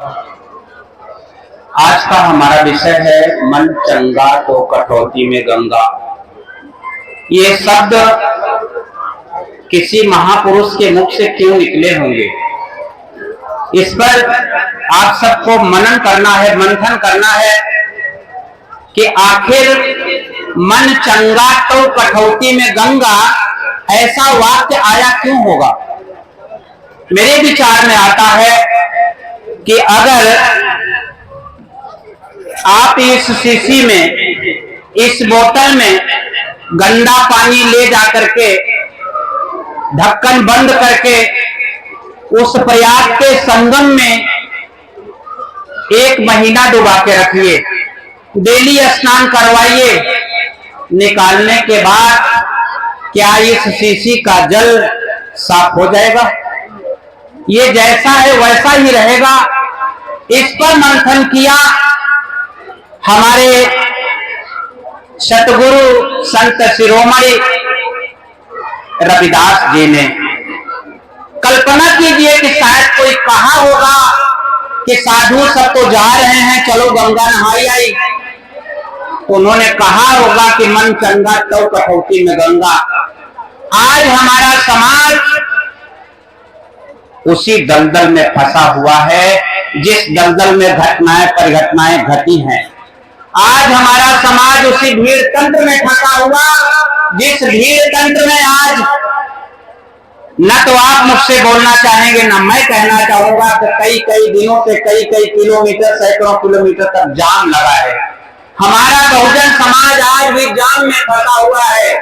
आज का हमारा विषय है मन चंगा तो कटौती में गंगा। ये शब्द किसी महापुरुष के मुख से क्यों निकले होंगे, इस पर आप सबको मनन करना है, मंथन करना है कि आखिर मन चंगा तो कटौती में गंगा ऐसा वाक्य आया क्यों होगा। मेरे विचार में आता है कि अगर आप इस शीशी में, इस बोतल में गंदा पानी ले जाकर के ढक्कन बंद करके उस प्रयाग के संगम में 1 महीना डुबा के रखिए, डेली स्नान करवाइए, निकालने के बाद क्या इस शीशी का जल साफ हो जाएगा? ये जैसा है वैसा ही रहेगा। इस पर मंथन किया हमारे सतगुरु संत शिरोमणि रविदास जी ने। कल्पना कीजिए कि शायद कोई कहा होगा कि साधु सब तो जा रहे हैं, चलो गंगा नहाई आई। उन्होंने कहा होगा कि मन चंगा तो कटौती में गंगा। आज हमारा समाज उसी दलदल में फंसा हुआ है जिस दलदल में घटनाएं परिघटनाएं घटी हैं। आज हमारा समाज उसी भीड़ तंत्र में फंसा हुआ जिस भीड़ तंत्र में आज न तो आप मुझसे बोलना चाहेंगे न मैं कहना चाहूंगा कि कई कई दिनों से कई कई किलोमीटर, सैकड़ों किलोमीटर तक जाम लगा है। हमारा बहुजन समाज आज भी जाम में फंसा हुआ है।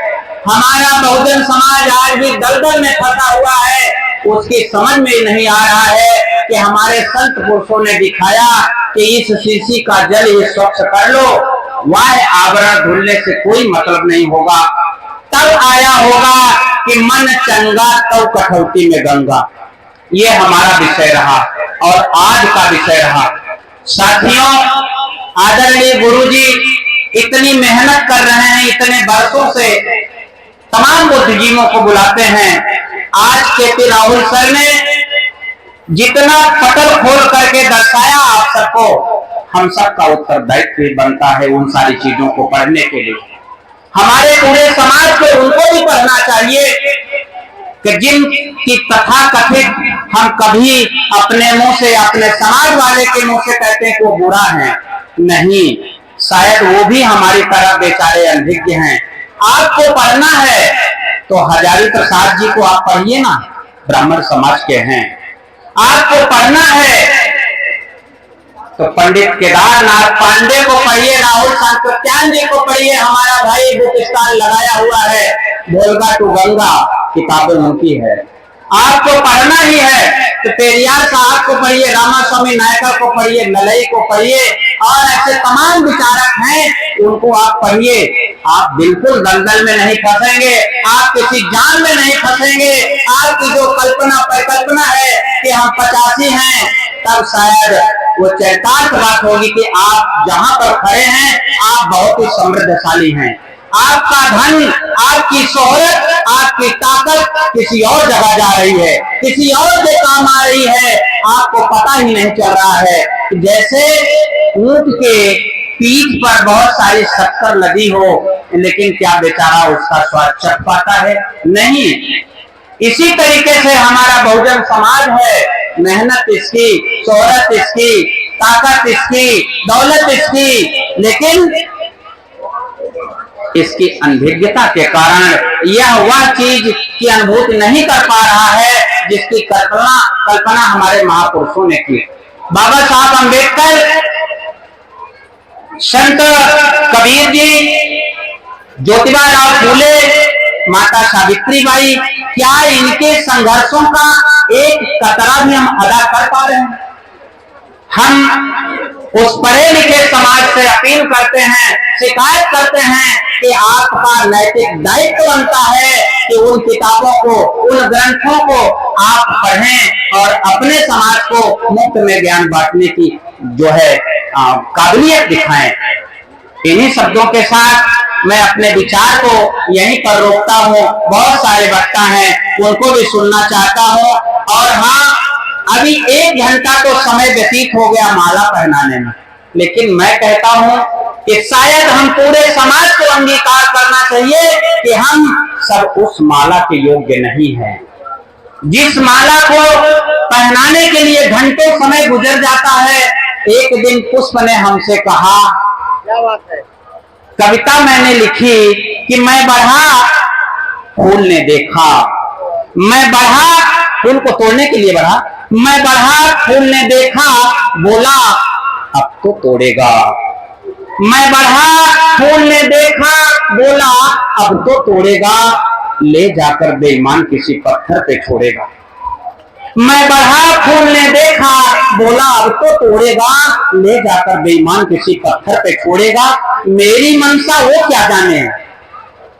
हमारा बहुजन समाज आज भी दलदल में फंसा हुआ है। उसकी समझ में नहीं आ रहा है कि हमारे संत पुरुषों ने दिखाया कि इस शीशी का जल ही स्वच्छ कर लो, वह आवरण धुलने से कोई मतलब नहीं होगा। तब आया होगा कि मन चंगा तो कटौती में गंगा। ये हमारा विषय रहा और आज का विषय रहा। साथियों, आदरणीय गुरुजी इतनी मेहनत कर रहे हैं, इतने वर्षों से तमाम बुद्धिजीवियों को बुलाते हैं। आज केपी राहुल सर ने जितना पटल खोल करके दर्शाया आप सबको, हम सबका उत्तरदायित्व बनता है उन सारी चीजों को पढ़ने के लिए। हमारे पूरे समाज को उनको भी पढ़ना चाहिए कि जिनकी तथा कथित हम कभी अपने मुंह से, अपने समाज वाले के मुंह से कहते हैं कि वो बुरा है, नहीं, शायद वो भी हमारी तरह बेचारे अनभिज्ञ हैं। आपको पढ़ना है तो हजारी प्रसाद जी को आप पढ़िए ना, ब्राह्मण समाज के हैं। आपको पढ़ना है तो पंडित केदारनाथ पांडे को पढ़िए, राहुल सांकृत्यायन जी को पढ़िए। हमारा भाई बुक स्टॉल लगाया हुआ है, भोलगा टू गंगा किताबें उनकी है। आपको पढ़ना ही है तो पेरियार साहब को पढ़िए, रामास्वामी नायकर को पढ़िए, नलई को पढ़िए और ऐसे तमाम विचारक हैं, उनको आप पढ़िए। आप बिल्कुल दलदल में नहीं फंसेंगे, आप किसी जाल में नहीं फंसेंगे। आपकी जो कल्पना परिकल्पना है कि हम 85 हैं, तब शायद वो चरितार्थ बात होगी कि आप जहां पर खड़े हैं आप बहुत ही समृद्धशाली हैं। आपका धन, आपकी शोहरत, आपकी ताकत किसी और जगह जा रही है, किसी और के काम आ रही है, आपको पता ही नहीं चल रहा है। जैसे ऊंट के पीठ पर बहुत सारी शक्कर लदी हो, लेकिन क्या बेचारा उसका स्वाद चख पाता है? नहीं। इसी तरीके से हमारा बहुजन समाज है, मेहनत इसकी, शोहरत इसकी, ताकत इसकी, दौलत इसकी, लेकिन इसकी अनभिज्ञता के कारण यह वह चीज की अनुभूति नहीं कर पा रहा है जिसकी कल्पना हमारे महापुरुषों ने की। बाबा साहब अम्बेडकर, संत कबीर जी, ज्योतिबा राव फूले, माता सावित्रीबाई, क्या इनके संघर्षों का एक कतरा भी हम अदा कर पा रहे हैं? हम उस पढ़े लिखे समाज से अपील करते हैं, शिकायत करते हैं कि आपका नैतिक दायित्व बनता है कि उन किताबों को, उन ग्रंथों को आप पढ़ें और अपने समाज को मुफ्त में ज्ञान बांटने की जो है काबिलियत दिखाएं। इन्हीं शब्दों के साथ मैं अपने विचार को यहीं पर रोकता हूँ। बहुत सारे वक्ता हैं, उनको भी सुनना चाहता हूँ। और हाँ, अभी 1 घंटा तो समय व्यतीत हो गया माला पहनाने में, लेकिन मैं कहता हूं कि शायद हम पूरे समाज को अंगीकार करना चाहिए कि हम सब उस माला के योग्य नहीं हैं। जिस माला को पहनाने के लिए घंटों समय गुजर जाता है, एक दिन पुष्प ने हमसे कहा, क्या बात है। कविता मैंने लिखी कि मैं बढ़ा, फूल ने देखा, मैं बढ़ा, फूल को तोड़ने के लिए बढ़ा, मैं बढ़ा, फूल ने देखा, बोला अब तो तोड़ेगा। मैं बढ़ा, फूल ने देखा, बोला अब तो तोड़ेगा, ले जाकर बेईमान किसी पत्थर पे छोड़ेगा। मैं बढ़ा, फूल ने देखा, बोला अब तो तोड़ेगा, ले जाकर बेईमान किसी पत्थर पे छोड़ेगा। मेरी मनसा वो क्या जाने,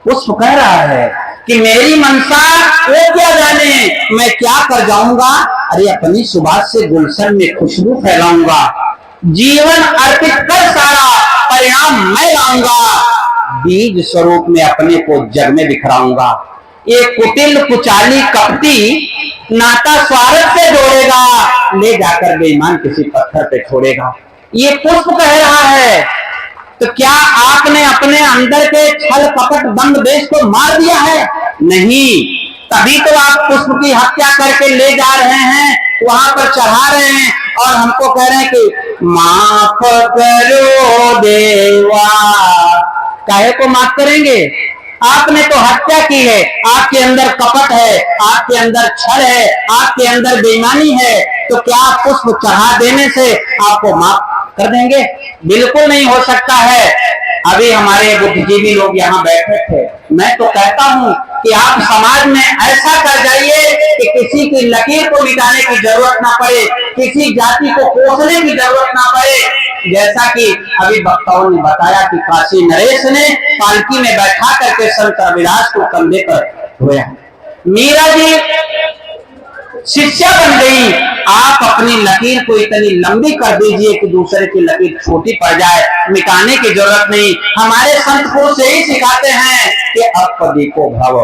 पुष्प कह रहा है कि मेरी मनसा वो क्या जाने, मैं क्या कर जाऊंगा। अरे अपनी सुबास से गुलशन में खुशबू फैलाऊंगा, जीवन अर्पित कर सारा परिणाम मैं लाऊंगा, बीज स्वरूप में अपने को जग में बिखराऊंगा। ये कुटिल कुचाली कपटी नाता स्वार्थ से जोड़ेगा, ले जाकर बेईमान किसी पत्थर पे छोड़ेगा। ये पुष्प कह रहा है। तो क्या आपने अपने अंदर के छल कपट दंड देश को मार दिया है? नहीं, तभी तो आप पुष्प की हत्या करके ले जा रहे हैं, वहां पर चढ़ा रहे हैं और हमको कह रहे हैं कि माफ करो देवा। काहे को माफ करेंगे? आपने तो हत्या की है, आपके अंदर कपट है, आपके अंदर छल है, आपके अंदर बेईमानी है, तो क्या पुष्प चढ़ा देने से आपको माफ कर देंगे? बिल्कुल नहीं हो सकता है। अभी हमारे बुद्धिजीवी लोग यहाँ बैठे थे, मैं तो कहता हूँ कि आप समाज में ऐसा कर जाइए कि किसी की लकीर को मिटाने की जरूरत ना पड़े, किसी जाति को कोसने की जरूरत ना पड़े। जैसा कि अभी वक्ताओं ने बताया कि काशी नरेश ने पालकी में बैठा करके संत रविदास को कंधे पर धोया, मीरा जी शिष्या बन गई। आप अपनी लकीर को इतनी लंबी कर दीजिए कि दूसरे की लकीर छोटी पड़ जाए, मिटाने की जरूरत नहीं। हमारे संत को से ही सिखाते हैं कि अपदीपो भव,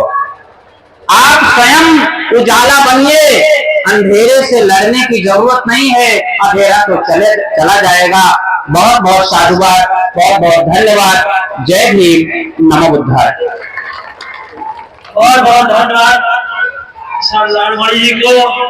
आप स्वयं उजाला बनिए, अंधेरे से लड़ने की जरूरत नहीं है, अंधेरा तो चला जाएगा। बहुत बहुत साधुवाद, बहुत बहुत धन्यवाद। जय भीम, नमो बुद्धाय। बहुत बहुत धन्यवाद जी को।